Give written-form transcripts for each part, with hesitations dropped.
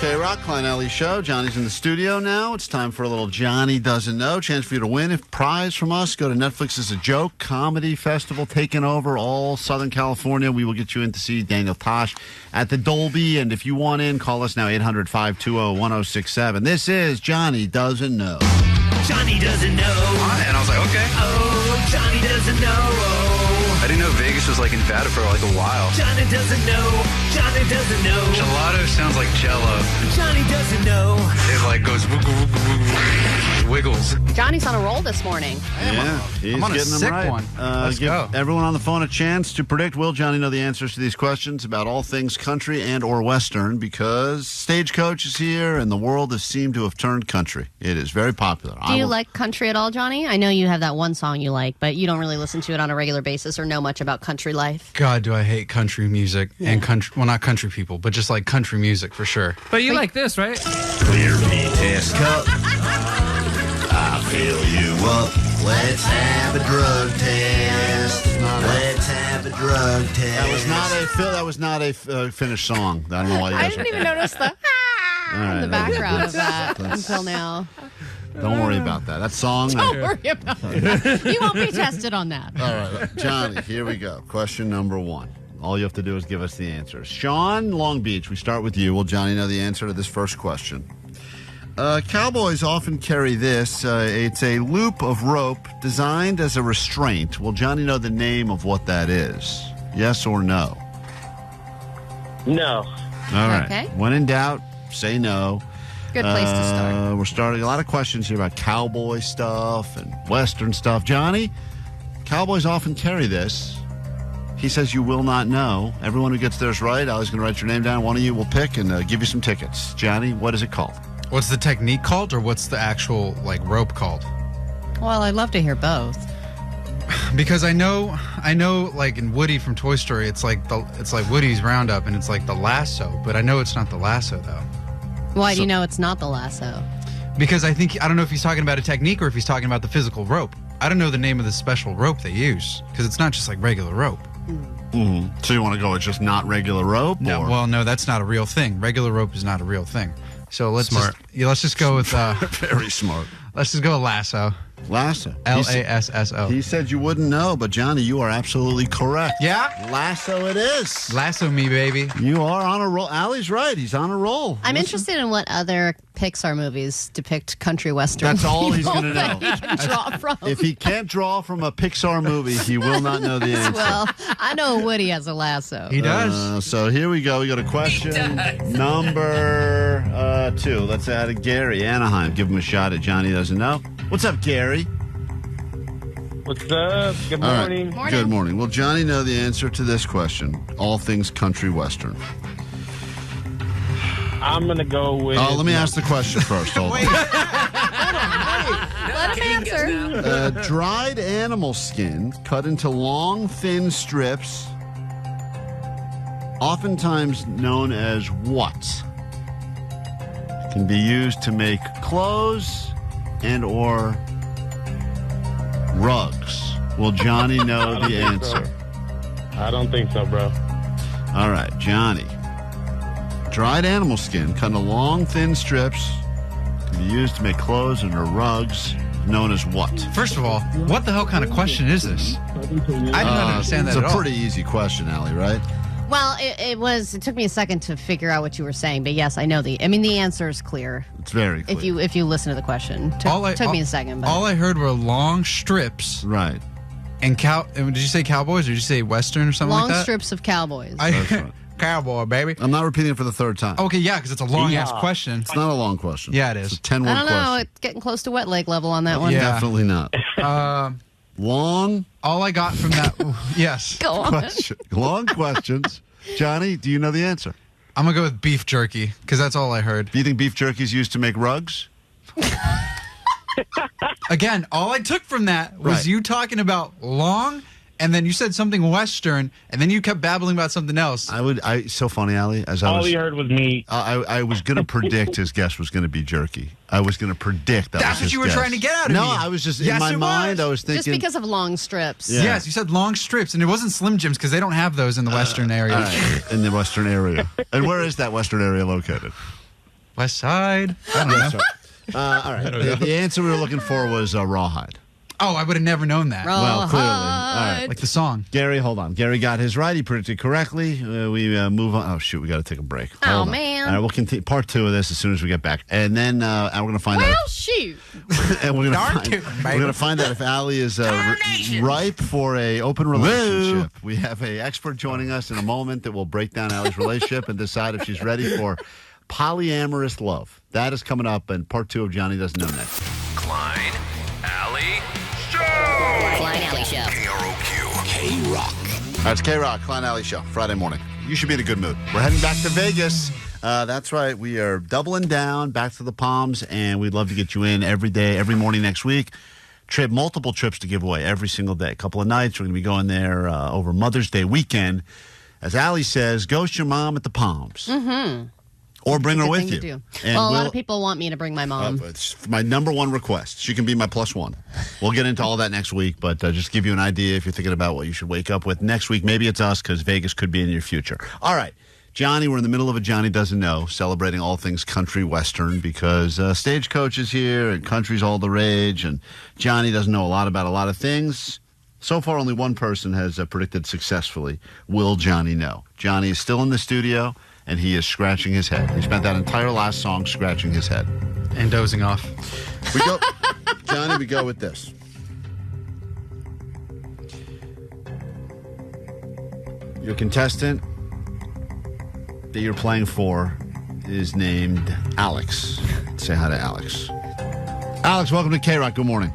KROQ, Klein Alley Show. Johnny's in the studio now. It's time for a little Johnny Doesn't Know. Chance for you to win a prize from us. Go to Netflix's A Joke Comedy Festival, taking over all Southern California. We will get you in to see Daniel Tosh at the Dolby. And if you want in, call us now, 800-520-1067. This is Johnny Doesn't Know. Johnny doesn't know. And I was like, okay. Oh, Johnny doesn't know. I didn't know Vegas was like in Nevada for like a while. Johnny doesn't know. Johnny doesn't know. Gelato sounds like Jello. Johnny doesn't know. It like goes wiggles. Johnny's on a roll this morning. Yeah, he's I'm on a getting them sick right. one. Let's give go. everyone on the phone a chance to predict. Will Johnny know the answers to these questions about all things country and or Western? Because Stagecoach is here and the world has seemed to have turned country. It is very popular. Do you like country at all, Johnny? I know you have that one song you like, but you don't really listen to it on a regular basis or know much about country life. God, do I hate country music and country. Well, not country people, but just like country music for sure. But you like this, right? Clear me test cup. I fill you up. Let's have a drug test. Let's have a drug test. That was not a finished song. I don't know why you I guys didn't even notice the in the background of that until now. Don't worry about that. That song. Don't worry about that. You won't be tested on that. All right, Johnny, here we go. Question number one. All you have to do is give us the answers. Sean, Long Beach, we start with you. Will Johnny know the answer to this first question? Cowboys often carry this. It's a loop of rope designed as a restraint. Will Johnny know the name of what that is? Yes or no? No. All right. Okay. When in doubt, say no. Good place to start. We're starting a lot of questions here about cowboy stuff and Western stuff. Johnny, cowboys often carry this. He says you will not know. Everyone who gets theirs right, Ali's going to write your name down. One of you will pick and give you some tickets. Johnny, what is it called? What's the technique called, or what's the actual like rope called? Well, I'd love to hear both. Because I know, like in Woody from Toy Story, it's like Woody's Roundup, and it's like the lasso. But I know it's not the lasso though. Why do you know it's not the lasso? Because I don't know if he's talking about a technique or if he's talking about the physical rope. I don't know the name of the special rope they use because it's not just like regular rope. Mm-hmm. So you want to go with just not regular rope? No, or? well, no, that's not a real thing. Regular rope is not a real thing. So let's just go with very smart. Let's just go with lasso. Lasso. Lasso. He said you wouldn't know, but Johnny, you are absolutely correct. Yeah? Lasso it is. Lasso me, baby. You are on a roll. Ali's right. He's on a roll. I'm interested in what other Pixar movies depict country Western. That's all he's going to that know. he can draw from. If he can't draw from a Pixar movie, he will not know the answer. Well, I know Woody has a lasso. He does. So here we go. We got a question number 2. Let's add a Gary, Anaheim. Give him a shot at Johnny Doesn't Know. What's up, Gary? What's up? Good morning. All right. Good morning. Will Johnny know the answer to this question? All things country Western. I'm going to go with... Oh, let me ask the question first. Hold on. Let him answer. Dried animal skin cut into long, thin strips, oftentimes known as what? Can be used to make clothes and or rugs. Will Johnny know the answer? I don't think so, bro. All right, Johnny. Dried animal skin cut into long, thin strips can be used to make clothes and or rugs, known as what? First of all, what the hell kind of question is this? I do not understand that at all. It's a pretty easy question, Allie, right? Well, it took me a second to figure out what you were saying, but yes, I know the answer is clear. It's very clear. If you listen to the question. Took me a second. But. All I heard were long strips. Right. And did you say cowboys or did you say Western or something like that? Long strips of cowboys. Cowboy, baby. I'm not repeating it for the third time. Okay, yeah, because it's a long-ass question. It's not a long question. Yeah, it is. It's a 10-word I don't know. question. It's getting close to wet leg level on that one. Yeah. Definitely not. Long? All I got from that, yes. Go on. Question. Long questions. Johnny, do you know the answer? I'm going to go with beef jerky because that's all I heard. Do you think beef jerky is used to make rugs? Again, all I took from that was you talking about long, and then you said something Western, and then you kept babbling about something else. So funny, Allie. All he heard was me. I was going to predict his guess was going to be jerky. I was going to predict that. That's was what you were guess. trying to get out of me. No, I was just in my mind. I was thinking Just because of long strips. Yeah. Yes, you said long strips, and it wasn't Slim Jims because they don't have those in the Western area. in the Western area. And where is that Western area located? West Side. I don't know. That's right. All right. The answer we were looking for was Rawhide. Oh, I would have never known that. Well, clearly. All right. Like the song. Gary, hold on. Gary got his right. He predicted correctly. We move on. Oh, shoot. We got to take a break. Oh, Hold on. man. All right. We'll continue part 2 of this as soon as we get back. And then we're going to find out. Well, shoot. And we're Darn going tootin', baby. to find out if Allie is ripe for a open relationship. We have an expert joining us in a moment that will break down Allie's relationship and decide if she's ready for polyamorous love. That is coming up in part 2 of Johnny Doesn't Know next. Klein, Alley, Show! Klein Alley Show. KROQ. K-Rock. All right, it's KROQ, Klein Alley Show, Friday morning. You should be in a good mood. We're heading back to Vegas. That's right. We are doubling down back to the Palms, and we'd love to get you in every day, every morning next week. Multiple trips to give away every single day. A couple of nights. We're going to be going there over Mother's Day weekend. As Allie says, ghost your mom at the Palms. Mm-hmm. Or bring her Good with thing you. to do. And Well, a lot of people want me to bring my mom. It's my number one request. She can be my +1. We'll get into all that next week, but just give you an idea if you're thinking about what you should wake up with next week. Maybe it's us because Vegas could be in your future. All right. Johnny, we're in the middle of a Johnny Doesn't Know, celebrating all things country western because Stagecoach is here and country's all the rage, and Johnny doesn't know a lot about a lot of things. So far, only one person has predicted successfully. Will Johnny know? Johnny is still in the studio, and he is scratching his head. He spent that entire last song scratching his head. And dozing off. We go, Johnny, we go with this. Your contestant that you're playing for is named Alex. Say hi to Alex. Alex, welcome to KROQ. Good morning.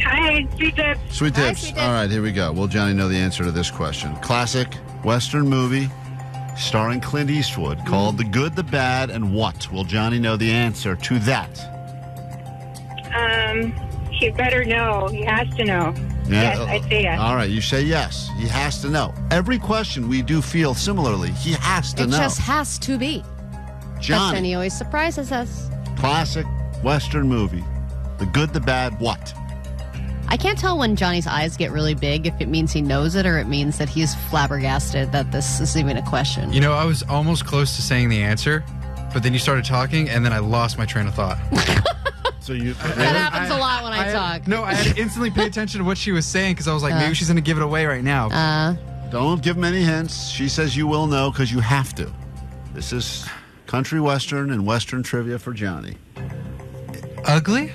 Hi, Sweet Tips. Sweet Hi, tips. Sweet Tips. All right, here we go. Will Johnny know the answer to this question? Classic Western movie starring Clint Eastwood called The Good, the Bad, and What? Will Johnny know the answer to that? He better know. He has to know. Yes, I'd say yes. All right, you say yes. He has to know. Every question we do feel similarly. He has to It know. just has to be. But then Johnny, he always surprises us. classic Western movie. The Good, the Bad, What? I can't tell when Johnny's eyes get really big if it means he knows it or it means that he's flabbergasted that this is even a question. You know, I was almost close to saying the answer, but then you started talking, and then I lost my train of thought. So you. That happens a lot when I talk. No, I had to instantly pay attention to what she was saying because I was like, maybe she's going to give it away right now. Don't give him any hints. She says you will know because you have to. This is country western and western trivia for Johnny. Ugly?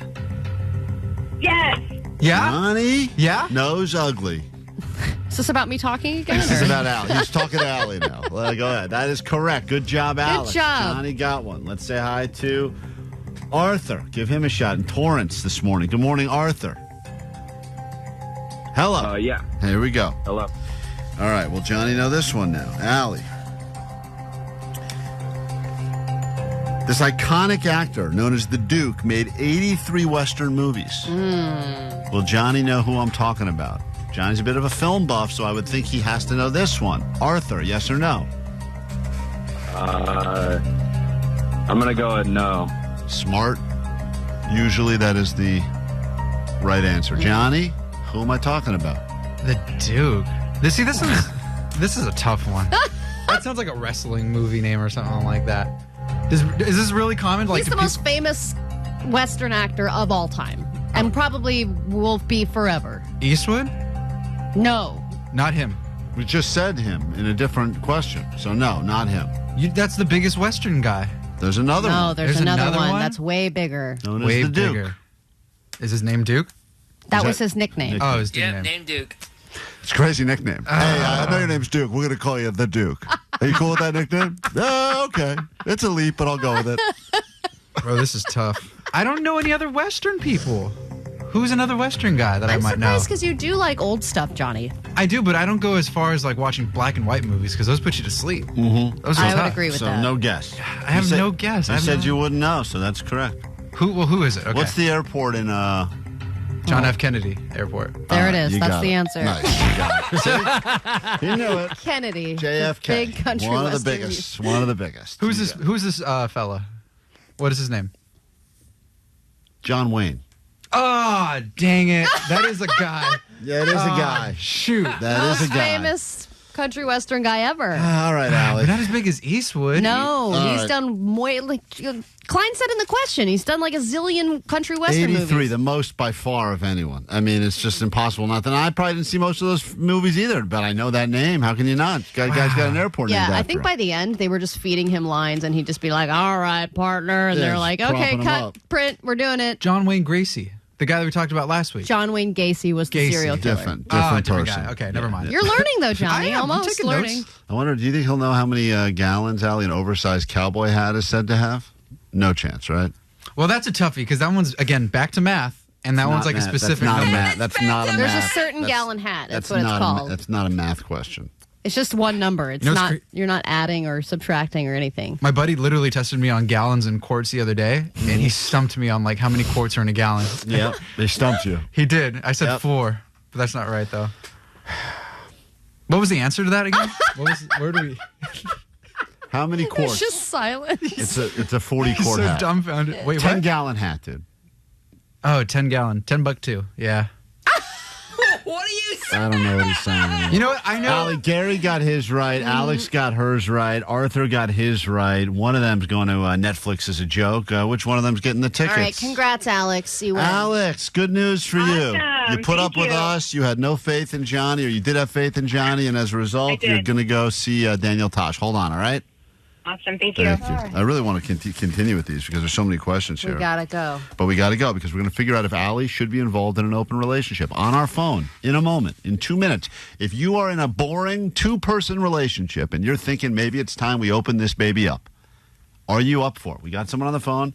Yes. Yeah? Johnny Yeah? knows ugly. Is this about me talking again? This is or- about Allie. He's talking to Allie now. Go ahead. That is correct. Good job, Alex. job. Johnny got one. Let's say hi to Arthur. Give him a shot in Torrance this morning. Good morning, Arthur. Hello. Yeah. Here we go. Hello. All right. Well, Johnny, know this one now. Allie. This iconic actor known as the Duke made 83 Western movies. Will Johnny know who I'm talking about? Johnny's a bit of a film buff, so I would think he has to know this one. Arthur, yes or no? I'm going to go with no. Smart. Usually that is the right answer. Johnny, who am I talking about? The Duke. This is a tough one. That sounds like a wrestling movie name or something like that. Is this really common? Like, He's the most famous Western actor of all time. And probably will be forever. Eastwood? No. Not him. We just said him in a different question. So no, not him. That's the biggest Western guy. There's another No, one. there's There's another another one one? that's way bigger. Known as Way the Duke. bigger. Is his name Duke? That that- was his nickname. Nick- Oh, his Yep, name. name Duke. It's a crazy nickname. Hey, I know your name's Duke. We're going to call you the Duke. Are you cool with that nickname? Oh, okay. It's a leap, but I'll go with it. Bro, this is tough. I don't know any other Western people. Who's another Western guy that I I'm might know? surprised because you do like old stuff, Johnny. I do, but I don't go as far as like watching black and white movies because those put you to sleep. Mm-hmm. Those are I would tough. agree with So that. no guess. I have no guess. I You have said no- you wouldn't know, so that's correct. Who is it? Okay. What's the airport in John F. Kennedy Airport? There it is. You That's got the it. answer. Nice. You got it. See? You knew it. Kennedy. JFK. Big country one of the Western. biggest. One of the biggest. Who's You this? got it. Who's this fella? What is his name? John Wayne. Oh, dang it! That is a guy. Yeah, it is a guy. Shoot. That is Most a guy. famous country western guy ever. All right, Allie. But not as big as Eastwood. No, All he's right. done more. Like Klein said in the question, he's done like a zillion country western 83, movies. the most by far of anyone. I mean, it's just impossible not to. I probably didn't see most of those movies either, but I know that name. How can you not? Guy's got an airport named Yeah, after I think him. by the end they were just feeding him lines, and he'd just be like, "All right, partner," and Yeah, they're like, just "Okay, propping him cut, up. print, we're doing it." John Wayne Gracie, the guy that we talked about last week. John Wayne Gacy was the Gacy, serial killer. different Different person. guy. Okay, never mind. You're learning though, Johnny. I am. I'm Almost taking learning. notes. I wonder, do you think he'll know how many gallons, Allie, an oversized cowboy hat is said to have? No chance, right? Well, that's a toughie because that one's, again, back to math, and that one's Not like a math. specific That's not number. a math. That's not a There's math. a certain That's- gallon hat. That's what it's not called. that's not a math question. It's just one number. It's You know what's not. cra- You're not adding or subtracting or anything. My buddy literally tested me on gallons and quarts the other day, and he stumped me on like how many quarts are in a gallon. Yep. They stumped you. He did. I said Yep. 4, but that's not right though. What was the answer to that again? Where do we? How many quarts? It's just silent. It's a 40 He's quart so hat. dumbfounded. Wait, 10 what? gallon hat, dude. Oh, 10 gallon, $10 too. Yeah. What are you I don't know what he's saying. You know what? I know. Allie, Gary got his right. Alex got hers right. Arthur got his right. One of them's going to Netflix as a joke. Which one of them's getting the tickets? All right, congrats, Alex. You win. Alex, good news for you. Awesome. You put up Thank with you. us. You had no faith in Johnny, or you did have faith in Johnny, and as a result, did. you're going to go see Daniel Tosh. Hold on, all right? Awesome. Thank you. Thank you. I really want to continue with these because there's so many questions We here. gotta go. But we got to go because we're going to figure out if Allie should be involved in an open relationship on our phone in a moment, in 2 minutes. If you are in a boring 2-person relationship and you're thinking maybe it's time we open this baby up, are you up for it? We got someone on the phone.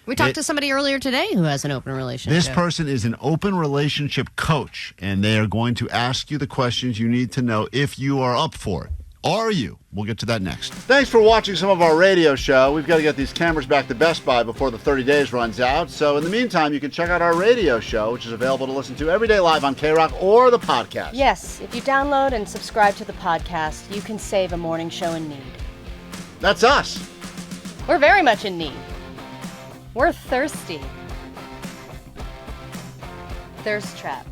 We talked to somebody earlier today who has an open relationship. This person is an open relationship coach, and they are going to ask you the questions you need to know if you are up for it. Are you? We'll get to that next. Thanks for watching some of our radio show. We've got to get these cameras back to Best Buy before the 30 days runs out. So in the meantime, you can check out our radio show, which is available to listen to every day live on KROQ or the podcast. Yes, if you download and subscribe to the podcast, you can save a morning show in need. That's us. We're very much in need. We're thirsty. Thirst trap.